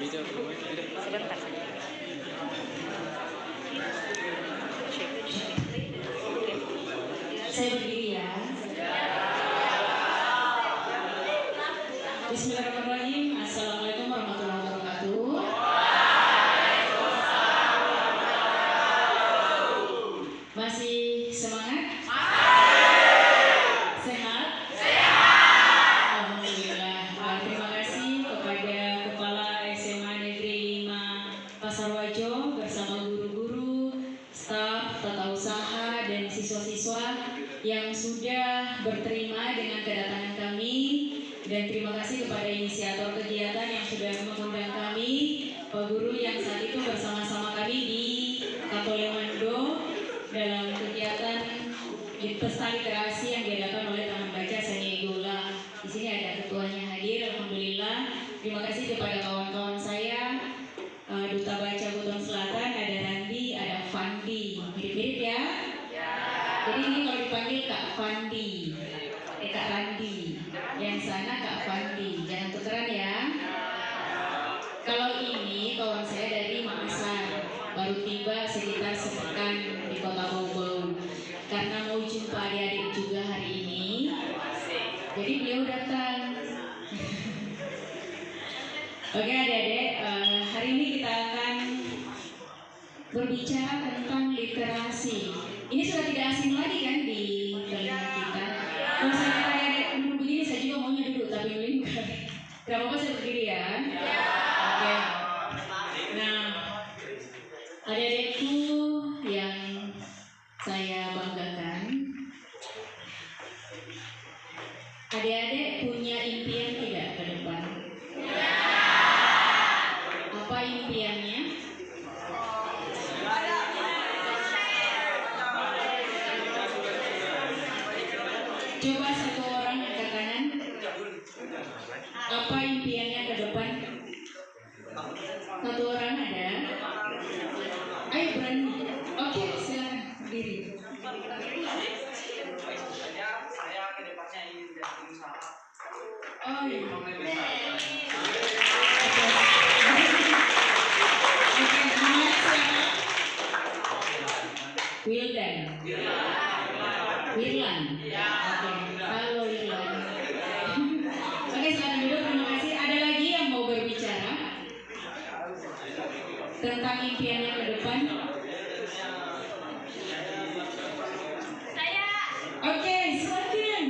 Sebentar saja. Saya berdiri ya. Bismillahirrahmanirrahim. Assalamualaikum warahmatullahi wabarakatuh. Masih semangat? Sehat? Alhamdulillah. Terima kasih kepada Kepala SMA Negeri 5 Pasarwajo bersama guru-guru, staf, tata usaha, dan siswa-siswa yang sudah berterima dengan kedatangan kami. Dan terima kasih kepada inisiator kegiatan yang sudah mengundang kami, Pak Guru yang saat itu bersama-sama kami di Katolemando dalam kegiatan pesta literasi yang diadakan oleh Taman Baca Seni Idola. Di sini ada ketuanya hadir, alhamdulillah. Terima kasih kepada kawan-kawan saya, Duta Baca Buton Selatan, ada Randi, ada Fandi, mirip-mirip ya. Jadi ini kalau dipanggil Kak Fandi, Kak Randi, yang sana Kak Fandi, jangan tukeran ya. Kalau ini kawan saya dari Makassar, baru tiba sekitar sepekan di Kota Bau-Bau. Karena mau jumpa adik-adik juga hari ini, jadi beliau datang. Oke adik-adik, hari ini kita akan berbicara tentang literasi. Ini sudah tidak asing lagi kan di telinga kita. Kalau saya kata adik duduk begini, saya juga maunya duduk, tapi melingkar. Gak apa-apa saya berdiri ya. Oke. Nah, adik-adikku yang saya banggakan, adik-adik punya impian tidak ke depan? Apa impiannya? Coba satu orang angkat tangan. Apa impiannya ke depan? Satu orang ada? Ayo berani. Oke, silakan berdiri. Saya ke depannya ingin jadi pengusaha. Oh iya. Oke, namanya siapa? Wildan. Wirlan. Oke, halo Wirlan. Oke, silakan duduk. Terima kasih. Ada lagi yang mau berbicara tentang impiannya ke depan? Saya. Oke, silakan.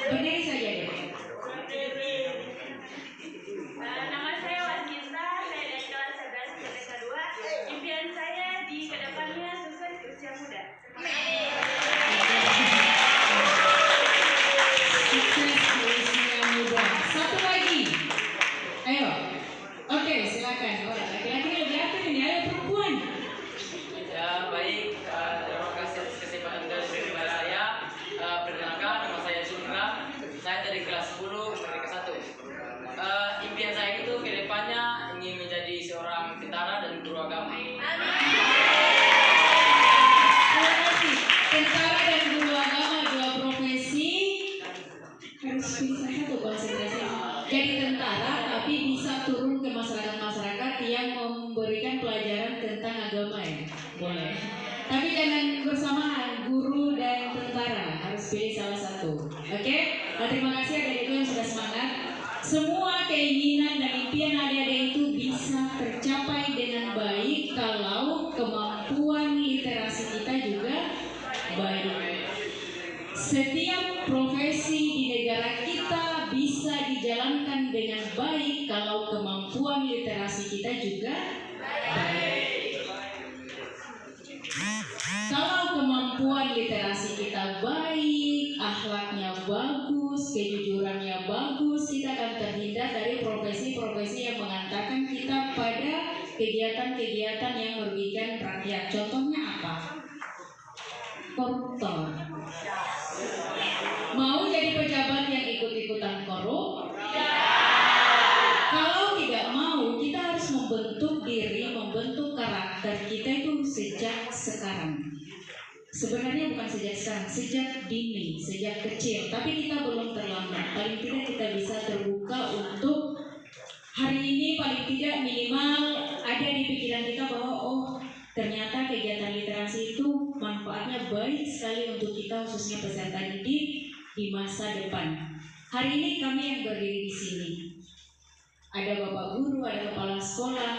Berdiri saja deh. Nama saya Wasinta, saya dari kelas 11 PTK 2. Impian saya di kedepannya sukses di usia muda. Sukses di usia muda. Satu lagi. Ayo. Oke, silakan. Oh, laki-laki lebih aktif ini. Ayo perempuan. Ya baik, terima kasih atas kesempatan dari saya. Perkenalkan, nama saya Chandra. Saya dari kelas 10 PTK 1. Impian saya itu kedepannya ingin menjadi seorang tentara dan guru agama. Terima kasih. Tentara dan guru agama, dua profesi harus bisa satu konsentrasi. Jadi tentara tapi bisa turun ke masyarakat-masyarakat yang memberikan pelajaran tentang agama ya. Boleh. Tapi jangan bersamaan guru dan tentara, harus pilih salah satu. Oke? Nah, terima kasih adik-adikku yang sudah semangat. Semua keinginan dan impian adik-adik itu bisa tercapai dengan baik kalau kemampuan literasi kita juga baik. Setiap profesi di negara kita bisa dijalankan dengan baik kalau kemampuan literasi kita juga baik. Kalau kemampuan literasi kita baik, akhlaknya bagus, kejujurannya bagus, kita akan terhindar dari profesi-profesi yang mengantarkan kita pada kegiatan-kegiatan yang merugikan rakyat. Contohnya apa? Koruptor. Mau jadi pejabat yang ikut-ikutan korup? Kalau tidak mau, kita harus membentuk diri, membentuk karakter kita itu sejak sekarang. Sebenarnya bukan sejak sekarang, sejak dini, sejak kecil. Tapi kita belum terlambat. Paling tidak kita bisa minimal ada di pikiran kita bahwa oh ternyata kegiatan literasi itu manfaatnya baik sekali untuk kita khususnya peserta didik di masa depan. Hari ini kami yang berdiri di sini. Ada bapak guru, ada kepala sekolah,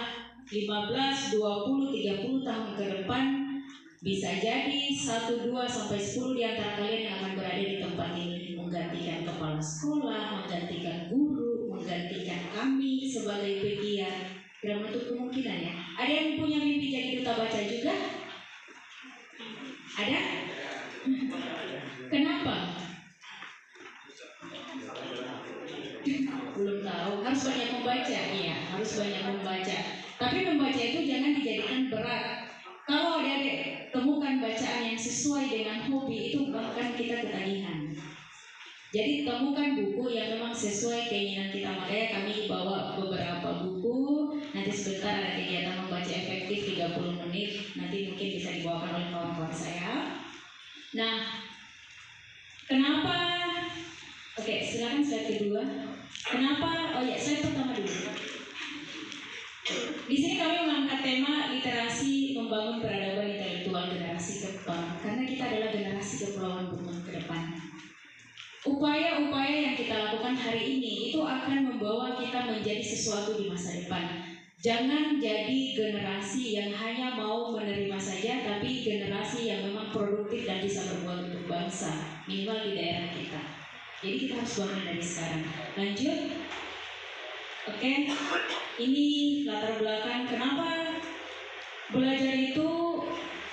15, 20, 30 tahun ke depan bisa jadi 1, 2, sampai 10 di antara kalian yang akan berada di tempat ini menggantikan kepala sekolah, menggantikan guru, menggantikan kami sebagai pegiat. Dalam bentuk kemungkinan ya. Ada yang punya mimpi jadi duta baca juga? Ada? Kenapa? Belum tahu. Harus banyak membaca. Iya, harus banyak membaca. Tapi membaca itu jangan dijadikan berat. Kalau adik-adik temukan bacaan yang sesuai dengan hobi itu bahkan kita ketagihan. Jadi temukan buku yang memang sesuai keinginan kita. Makanya kami bawa beberapa buku. Nanti sebentar ada kegiatan membaca efektif 30 menit. Nanti mungkin bisa dibawakan oleh kawan-kawan saya. Nah, kenapa? Oke, silakan slide kedua. Kenapa? Oh ya, slide pertama dulu. Di sini kami mengangkat tema literasi membangun peradaban intelektual generasi ke depan. Karena kita adalah generasi kepulauan Bunga ke depan. Upaya-upaya yang kita lakukan hari ini itu akan membawa kita menjadi sesuatu di masa depan. Jangan jadi generasi yang hanya mau menerima saja, tapi generasi yang memang produktif dan bisa berbuat untuk bangsa, minimal di daerah kita. Jadi kita harus bangun dari sekarang. Lanjut. Oke, ini latar belakang kenapa belajar itu,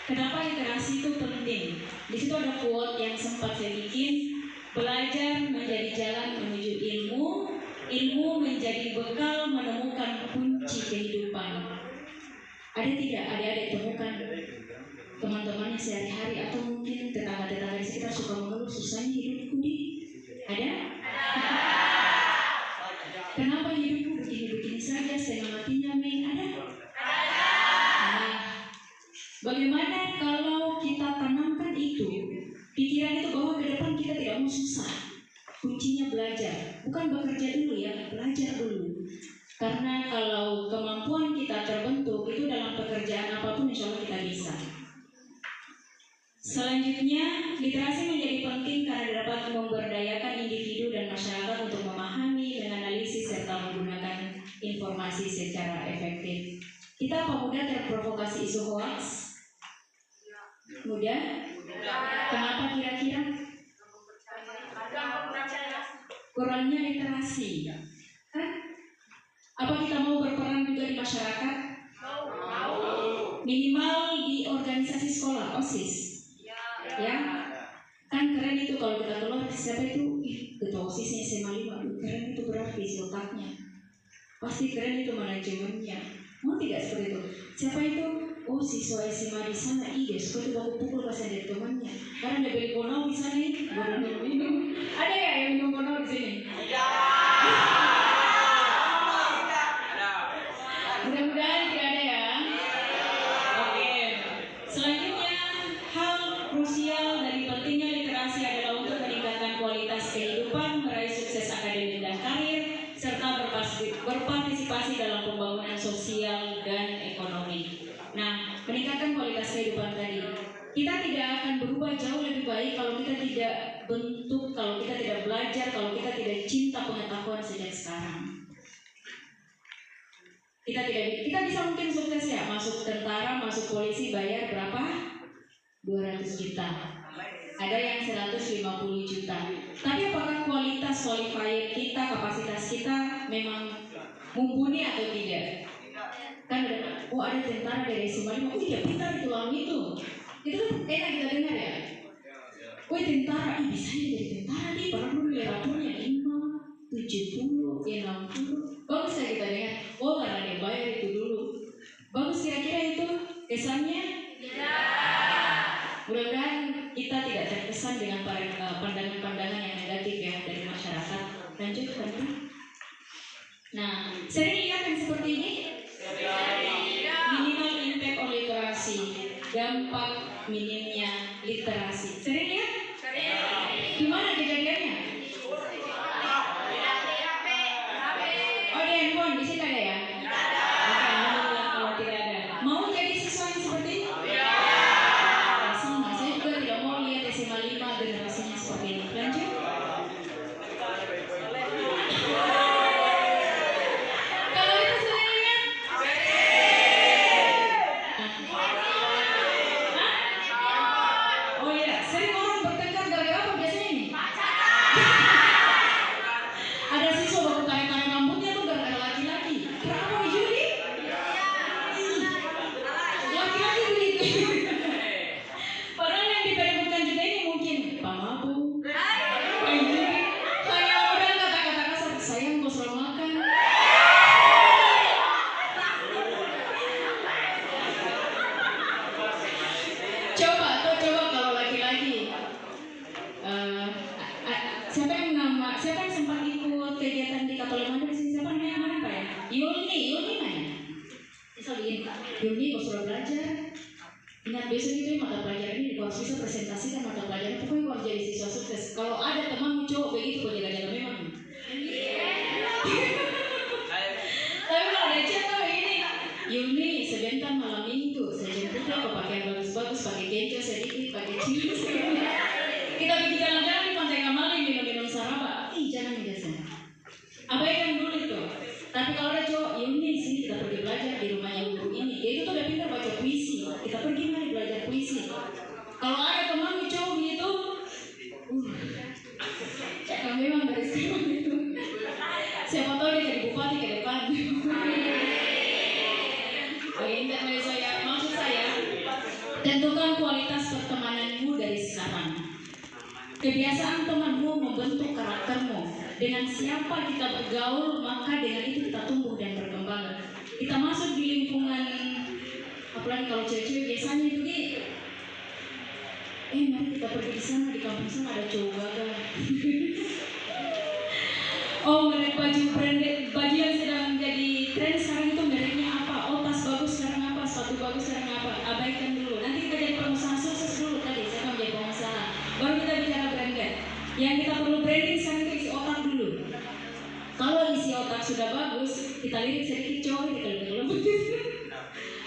kenapa literasi itu penting. Di situ ada quote yang sempat saya bikin. Belajar menjadi jalan menuju ilmu, ilmu menjadi bekal menemukan kunci kehidupan. Ada tidak adik-adik temukan teman-temannya sehari-hari atau mungkin tetangga-tetangga di sekitar suka mengeluh susahnya hidupku di? Ada? Kenapa hidupku begini-begini saja setengah matinya main? Ada? Nah, bagaimana kalau kita tanamkan itu? Pikiran itu bahwa ke depan kita tidak mau susah. Kuncinya belajar. Bukan bekerja dulu ya, belajar dulu. Karena kalau kemampuan kita terbentuk, itu dalam pekerjaan apapun insya Allah kita bisa. Selanjutnya, literasi menjadi penting karena dapat memberdayakan individu dan masyarakat untuk memahami, menganalisis, serta menggunakan informasi secara efektif. Kita apa mudah terprovokasi isu hoax? Mudah? Kenapa kira-kira? Kurangnya literasi. Kan? Apa kita mau berperan juga di masyarakat? Minimal di organisasi sekolah, OSIS. Ya? Kan keren itu kalau kita keluar, siapa itu? Ketua OSISnya SMA 5. Keren itu berarti otaknya. Pasti keren itu manajemennya. Mau tidak seperti itu? Siapa itu? Oh, siswa SMA di sana, iya, suka tuh aku pukul pas ada temannya. Karena ada beli kono di sana nih, baru minum. Ada ya yang minum kono di sini? Mudah-mudahan tidak ada ya. Oke. Selanjutnya, hal krusial dari pentingnya literasi adalah untuk meningkatkan kualitas kehidupan, meraih sukses akademik dan karir, serta berpartisipasi dalam pembangunan sosial dan ekonomi. Nah, meningkatkan kualitas kehidupan tadi. Kita tidak akan berubah jauh lebih baik kalau kita tidak bentuk, kalau kita tidak belajar, kalau kita tidak cinta pengetahuan sejak sekarang. Kita bisa mungkin sukses ya, masuk tentara, masuk polisi, bayar berapa? 200 juta. Ada yang 150 juta. Tapi apakah kualitas qualifier kita, kapasitas kita memang mumpuni atau tidak? Kan ada, oh ada tentara dari SMA 5, oh iya pintar itu orang itu kan enak kita dengar ya. Oh tentara, bisa jadi tentara nih, padahal dulu rapornya 5, 70, 60. Bagus ya kita dengar, oh karena dia bayar itu dulu. Bagus kira-kira itu kesannya? Ya. Mudah-mudahan kita tidak terkesan dengan pandangan-pandangan yang negatif ya dari masyarakat. Lanjut nanti. Nah, sering lihat yang seperti ini. Minimal impact on literasi, dampak minimnya literasi. Sering ya? Gimana kejadiannya? Oh di handphone, di sini ada ya? saya kan sempat ikut kegiatan di Katolik di sini. Siapa namanya kemarin Pak ya? Yulni mana? Bisa bikin Yulni kok sudah belajar. Ingat besok itu mata pelajaran ini harus bisa presentasikan mata pelajaran. Pokoknya harus jadi siswa sukses. Kalau ada teman cowok begitu kok jaga-jaga memang. Tapi kalau ada cewek ini, Yulni sebentar malam minggu saya jemput ya pakaian bagus-bagus, pakai kencur sedikit, pakai jeans. Kita pergi jalan-jalan di Pantai Kamaling minum-minum saraba. Jangan biasa. Abaikan dulu itu. Tapi kalau ada cowok, Yulni sini kita pergi belajar di rumahnya guru ini. Dia itu tuh udah pintar baca puisi. Kita pergi mari belajar puisi. Kalau ada teman cowok gitu, jangan memang dari sekarang itu. Siapa tahu dia jadi bupati ke depan. Oke, intermezzo ya. Maksud saya, tentukan kualitas pertemananmu dari sekarang. Kebiasaan temanmu membentuk karaktermu. Dengan siapa kita bergaul, maka dengan itu kita tumbuh dan berkembang. Kita masuk di lingkungan, apalagi kalau cewek-cewek biasanya itu mari kita pergi di sana, di kampung sana ada cowok gagal. Oh, merek baju branded, baju yang sedang jadi tren sekarang itu mereknya apa? Oh, tas bagus sekarang apa? Sepatu bagus sekarang apa? Abaikan dulu. Nanti kita jadi pengusaha sukses dulu tadi. Saya akan jadi pengusaha. Baru kita bicara branded. Yang kita perlu branding sekarang itu isi otak dulu. Kalau isi otak sudah bagus, kita lirik sedikit cowok kita lebih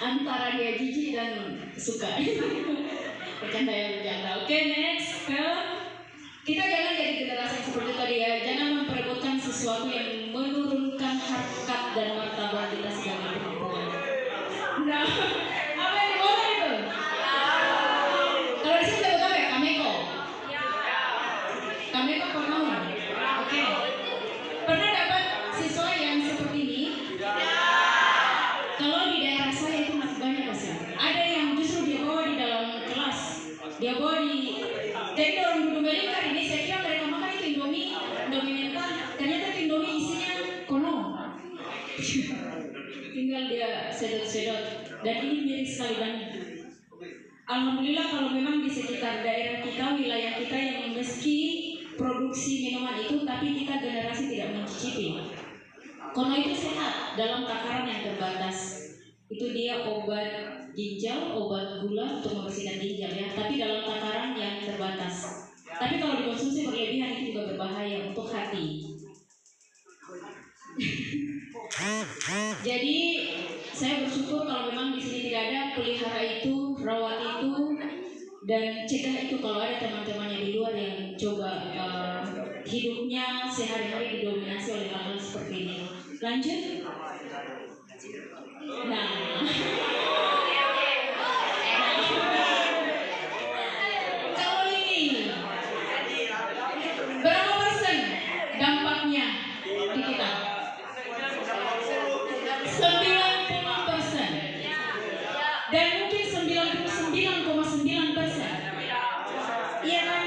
antara dia jijik dan suka. Bercanda ya bercanda. Oke, next kita jangan jadi generasi yang seperti tadi ya. Jangan memperebutkan sesuatu yang menurunkan harkat dan martabat kita sebagai perempuan. Nah, apa yang dibawa itu? Kalau di sini saya tahu ya, Kameko. Kameko pernah? Oke. Pernah dapat siswa yang seperti ini? Kalau di daerah saya itu masih banyak sih. Ada yang justru dia bawa di dalam kelas. Dia bawa di jadi orang duduk melingkar ini, saya kira mereka makan itu Indomie mentah. Ternyata itu Indomie isinya kono. Tinggal dia sedot-sedot. Dan ini miris sekali dan alhamdulillah kalau memang di sekitar daerah kita, wilayah kita yang meski produksi minuman itu, tapi kita generasi tidak mencicipi. Kono itu sehat dalam takaran yang terbatas. Itu dia obat ginjal, obat gula untuk membersihkan ginjal ya, tapi dalam takaran yang terbatas. Tapi kalau dikonsumsi berlebihan itu juga berbahaya untuk hati. Jadi saya bersyukur kalau memang di sini tidak ada, pelihara itu, rawat itu, dan cegah itu kalau ada teman-temannya di luar yang coba hidupnya sehari-hari didominasi oleh hal-hal seperti ini. Lanjut. Nah. Kalau ini berapa persen dampaknya di kita? 90%. Dan mungkin 99,9%. Iya kan?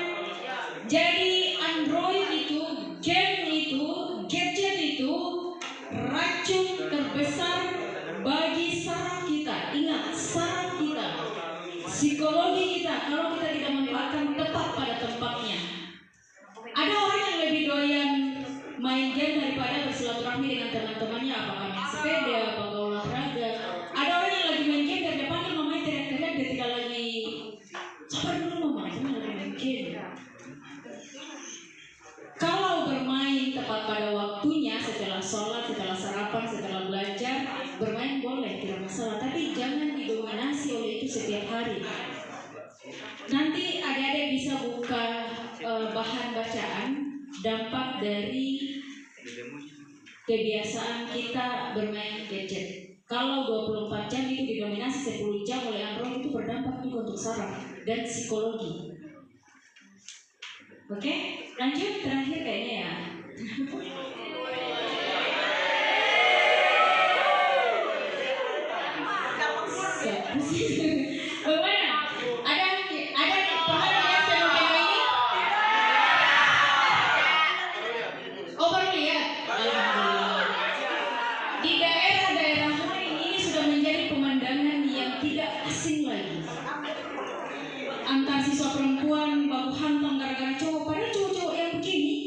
Jadi Android itu, game itu, gadget itu racun terbesar bagi saraf kita. Ingat, saraf kita, psikologi kita, kalau kita tidak manfaatkan tepat pada tempatnya. Ada orang yang lebih doyan main game daripada bersilaturahmi dengan teman-temannya, apakah main sepeda, apakah olahraga. Ada orang yang lagi main game dan dia panggil mamanya teriak-teriak, dia tidak lagi sabar dulu mama, ini lagi main game. Kalau bermain tepat pada waktunya, setelah sholat, setelah sarapan, setelah belajar, bermain boleh, tidak masalah. Tapi jangan didominasi oleh itu setiap hari. Nanti adik-adik bisa buka bahan bacaan dampak dari kebiasaan kita bermain gadget. Kalau 24 jam itu didominasi 10 jam oleh Android, itu berdampak juga untuk saraf dan psikologi. Oke, lanjut terakhir kayaknya ya. Bagaimana? Ada pernah lihat fenomena ini? Oh, baru lihat. Alhamdulillah. Di daerah-daerah lain ini sudah menjadi pemandangan yang tidak asing lagi. Antar siswa perempuan baku hantam gara-gara cowok. Padahal cowok-cowok yang begini,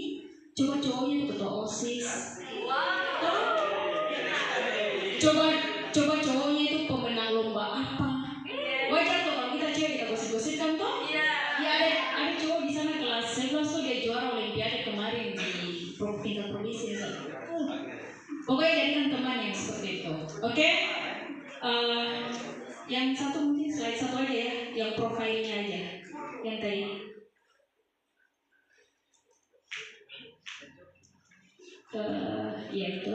coba cowoknya itu ketua OSIS. Coba cowoknya itu pemenang lomba apa? Wajar tuh kalau kita cewek kita gosip-gosipkan tuh. Ya ada cowok di sana kelas 11 tuh dia juara olimpiade kemarin di tingkat provinsi. Pokoknya jadikan teman yang seperti itu. Oke? Yang satu mungkin slide satu aja ya, yang profilnya aja, yang tadi. Ya itu.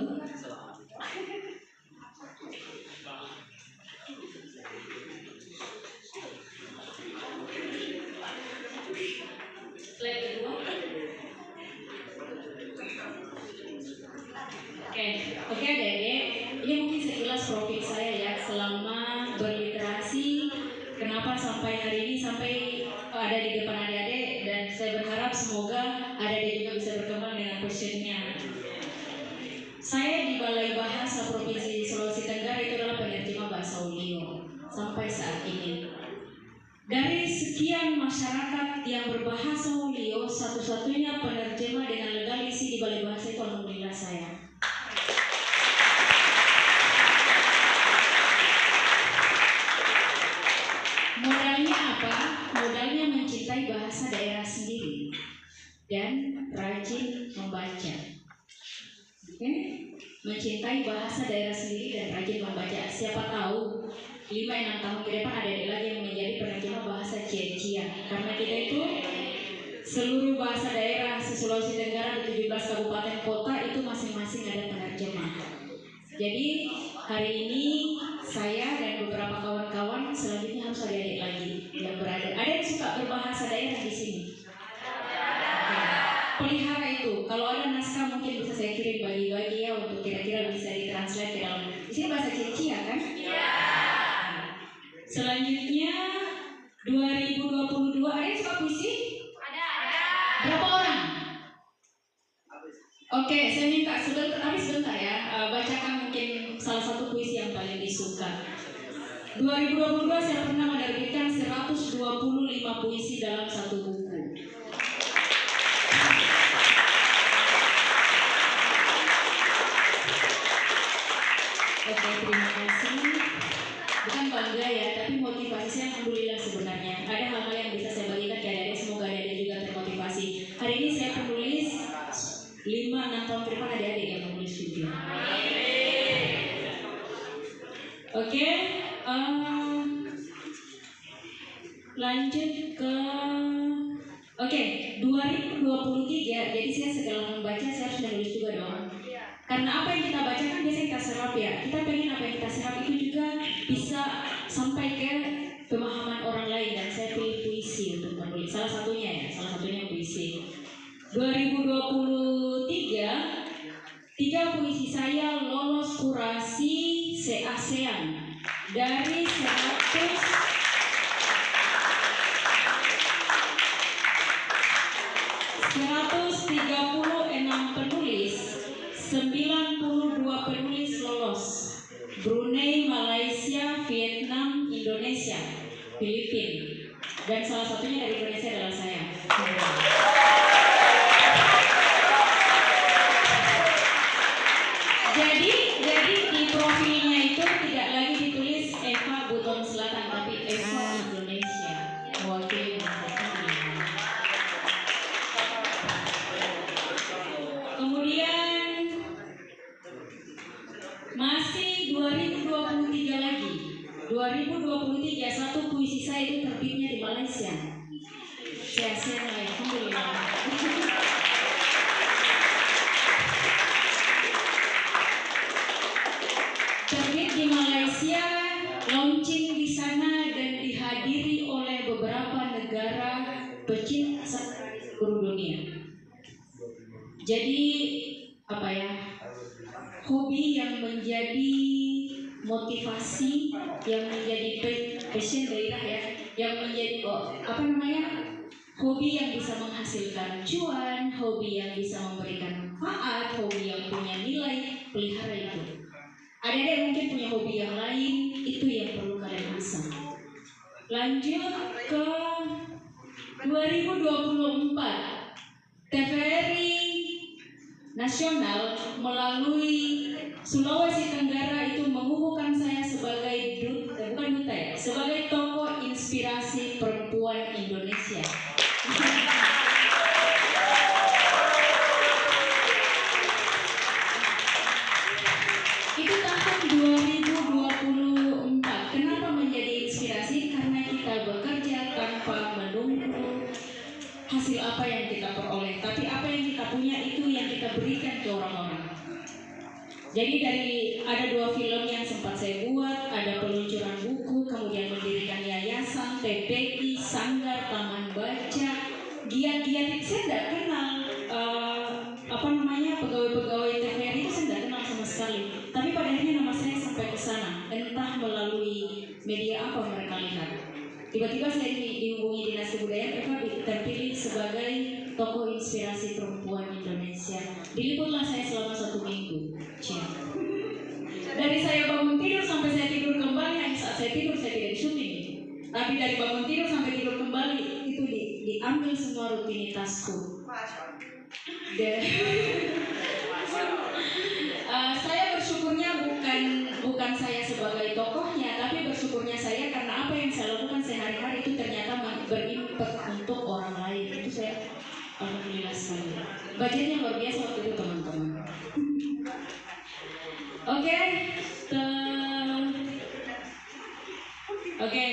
Slide kedua. Oke Adik-adik, ini mungkin sekilas profil saya ya selama berliterasi. Kenapa sampai hari ini sampai ada di depan adik-adik, dan saya berharap semoga adik-adik juga bisa berkembang dengan passionnya. Saya di Balai Bahasa Provinsi Sulawesi Tenggara itu adalah penerjemah bahasa Ulio sampai saat ini. Dari sekian masyarakat yang berbahasa Ulio, satu-satunya penerjemah dengan legal isi di Balai Bahasa itu alhamdulillah saya. Modalnya apa? Modalnya mencintai bahasa daerah sendiri dan rajin membaca. Mencintai bahasa daerah sendiri dan rajin membaca. Siapa tahu 5-6 tahun ke depan ada lagi yang menjadi penerjemah bahasa Cia-Cia. Karena kita itu seluruh bahasa daerah Sulawesi Tenggara di 17 kabupaten kota itu masing-masing ada penerjemah. Jadi hari ini saya dan beberapa kawan-kawan selanjutnya harus adik-adik lagi yang berada. Ada yang suka berbahasa daerah di sini? Pelihara itu. Kalau ada naskah mungkin bisa saya kirim bagi-bagi ya untuk kira-kira bisa ditranslate ke dalam. Di sini bahasa Cia-Cia kan? Iya. Selanjutnya 2022 ada yang suka puisi? Ada. Berapa orang? Oke, saya minta sebentar ya. Bacakan mungkin salah satu puisi yang paling disuka. 2022 saya pernah menerbitkan 125 puisi dalam satu buku. Oke, terima kasih. Bukan bangga ya, tapi motivasi saya alhamdulillah sebenarnya. Ada hal-hal yang bisa saya bagikan ke adik-adik, semoga adik-adik juga termotivasi. Hari ini saya penulis 5-6 tahun ke depan adik-adik yang menulis juga. Oke, lanjut ke 2023. Jadi saya setelah membaca saya harus menulis juga dong. Karena apa yang kita baca kan biasanya kita serap ya. Kita pengen apa yang kita serap itu juga bisa sampai ke pemahaman orang lain, dan saya pilih puisi untuk menulis. Salah satunya puisi. 2023 3 puisi saya lolos kurasi se-ASEAN dari 136 penulis, 92 penulis lolos. Brunei, Malaysia, Vietnam, Indonesia, Filipina, dan salah satunya dari Indonesia adalah saya. Jadi di profilnya itu tidak lagi ditulis Eva Buton Selatan, tapi Eva Indonesia, mewakili masyarakat. Kemudian masih 2023 lagi. 2023 satu puisi saya itu terbitnya di Malaysia. Sehat-sehat lah, alhamdulillah. Terbit di Malaysia, launching di sana dan dihadiri oleh beberapa negara pecinta seluruh dunia. Jadi apa ya? Hobi yang menjadi motivasi, yang menjadi passion daerah ya, yang menjadi hobi yang bisa menghasilkan cuan, hobi yang bisa memberikan manfaat, hobi yang punya nilai, pelihara itu. Ada mungkin punya hobi yang lain, itu yang perlu kalian bisa. Lanjut ke 2024, TVRI nasional melalui Sulawesi Tenggara itu mengukuhkan saya sebagai bukan duta ya, sebagai tokoh inspirasi perempuan Indonesia. Itu tahun 2024. Kenapa menjadi inspirasi? Karena kita bekerja tanpa menunggu hasil apa yang kita peroleh, tapi apa yang kita punya itu yang kita berikan ke orang-orang. Jadi ada 2 film yang sempat saya buat, ada peluncuran buku, kemudian mendirikan yayasan, TPI, sanggar, taman baca, giat-giat. Saya tidak kenal pegawai-pegawai TVRI itu saya tidak kenal sama sekali. Tapi pada akhirnya nama saya sampai ke sana, entah melalui media apa mereka lihat. Tiba-tiba saya dihubungi Dinas Kebudayaan, Eva terpilih sebagai tokoh inspirasi perempuan Indonesia. Diliputlah saya selama 1 minggu. Dari saya bangun tidur sampai saya tidur kembali, hanya saat saya tidur saya tidak syuting. Tapi dari bangun tidur sampai tidur kembali itu diambil semua rutinitasku. Saya bersyukurnya bukan saya sebagai tokohnya, tapi bersyukurnya saya karena apa yang saya lakukan sehari-hari itu ternyata berimpact untuk orang lain. Itu saya alhamdulillah sekali. Budgetnya luar biasa waktu itu teman-teman. Oke,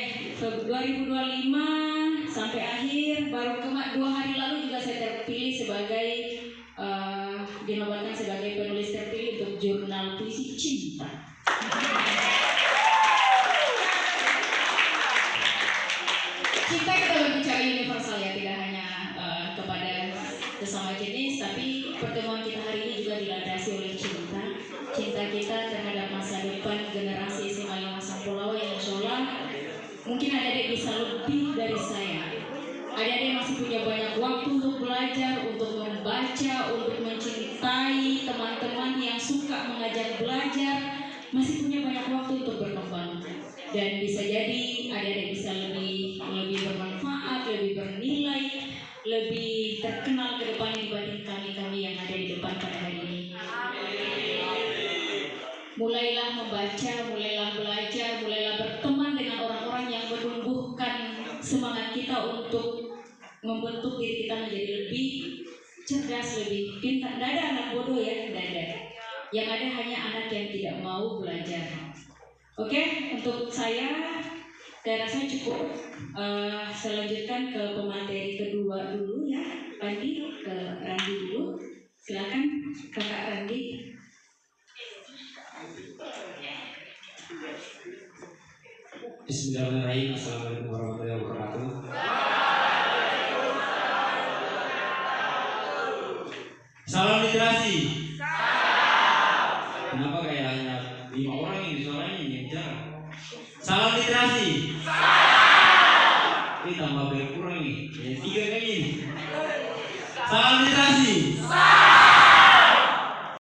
2025 sampai akhir, baru 2 hari lalu juga saya terpilih sebagai dinobatkan sebagai penulis terpilih untuk jurnal puisi cinta. Cinta kita berbicara universal ya, tidak hanya kepada sesama jenis, tapi pertemuan kita hari ini juga dilandasi oleh cinta. Cinta kita terhadap masa depan generasi SMA Lima Sampulawa yang insya mungkin adik-adik bisa lebih dari saya. Adik-adik masih punya banyak waktu untuk belajar, untuk membaca, untuk mencintai teman-teman yang suka mengajak belajar. Masih punya banyak waktu untuk berkembang. Dan bisa jadi adik-adik bisa lebih bermanfaat, lebih bernilai, lebih terkenal ke depan dibanding kami yang ada di depan pada hari ini. Mulailah membaca, mulailah belajar, mulailah berteman dengan orang-orang yang menumbuhkan semangat kita untuk membentuk diri kita menjadi lebih cerdas, lebih pintar. Tidak ada anak bodoh ya, tidak ada. Yang ada hanya anak yang tidak mau belajar. Oke, untuk saya rasa cukup. Saya lanjutkan ke pemateri kedua dulu ya, Randi, ke Randi dulu. Silakan Kakak Randi. Bismillahirrahmanirrahim. Assalamualaikum warahmatullahi wabarakatuh. Salam literasi.